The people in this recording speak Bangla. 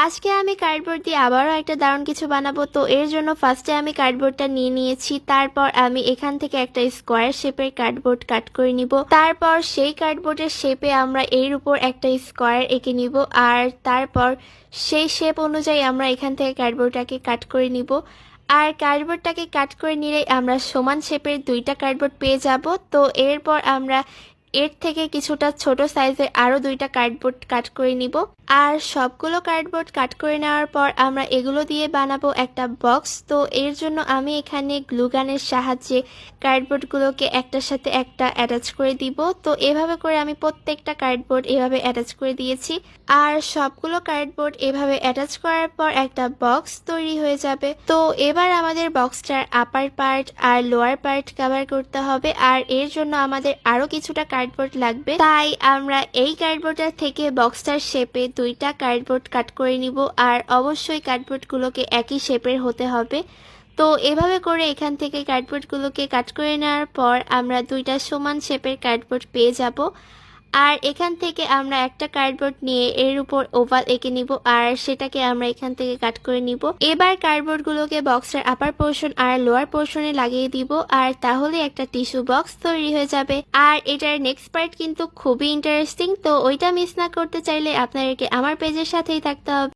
আজকে আমি কার্ডবোর্ড দিয়ে আবারও একটা দারুণ কিছু বানাবো। তো এর জন্য ফার্স্টে আমি কার্ডবোর্ডটা নিয়ে নিয়েছি। তারপর আমি এখান থেকে একটা স্কোয়ার শেপের কার্ডবোর্ড কাট করে নিব। তারপর সেই কার্ডবোর্ডের শেপে আমরা এর উপর একটা স্কোয়ার এঁকে নিব। আর তারপর সেই শেপ অনুযায়ী আমরা এখান থেকে কার্ডবোর্ডটাকে কাট করে নিব। আর কার্ডবোর্ডটাকে কাট করে নিলেই আমরা সমান শেপের দুইটা কার্ডবোর্ড পেয়ে যাব। তো এরপর আমরা এর থেকে কিছুটা ছোট সাইজের আরও দুইটা কার্ডবোর্ড কাট করে নিব। আর সবগুলো কার্ডবোর্ড কাট করে নেওয়ার পর আমরা এগুলো দিয়ে বানাবো একটা বক্স। তো এর জন্য আমি এখানে গ্লুগানের সাহায্যে কার্ডবোর্ডগুলোকে একটার সাথে একটা অ্যাটাচ করে দিব। তো এভাবে করে আমি প্রত্যেকটা কার্ডবোর্ড এভাবে অ্যাটাচ করে দিয়েছি। আর সবগুলো কার্ডবোর্ড এভাবে অ্যাটাচ করার পর একটা বক্স তৈরি হয়ে যাবে। তো এবার আমাদের বক্সটার আপার পার্ট আর লোয়ার পার্ট কভার করতে হবে। আর এর জন্য আমাদের আরও কিছুটা কার্ডবোর্ড লাগবে, তাই আমরা এই কার্ডবোর্ডের থেকে বক্সটার শেপে দুইটা কার্ডবোর্ড কাট করে নিব। আর অবশ্যই কার্ডবোর্ডগুলোকে একই শেপের হতে হবে। তো এভাবে করে এখান থেকে কার্ডবোর্ডগুলোকে কাট করে নেওয়ার পর আমরা দুইটা সমান শেপের কার্ডবোর্ড পেয়ে যাব। আর এখান থেকে আমরা একটা কার্ডবোর্ড নিয়ে এর উপর ওভাল এঁকে নিব। আর সেটাকে আমরা এখান থেকে কাট করে নিব। এবার কার্ডবোর্ডগুলোকে বক্সের আপার পোর্শন আর লোয়ার পোর্শনে লাগিয়ে দিব। আর তাহলে একটা টিস্যু বক্স তৈরি হয়ে যাবে। আর এটার নেক্সট পার্ট কিন্তু খুবই ইন্টারেস্টিং। তো ওইটা মিস না করতে চাইলে আপনাদেরকে আমার পেজের সাথেই থাকতে হবে।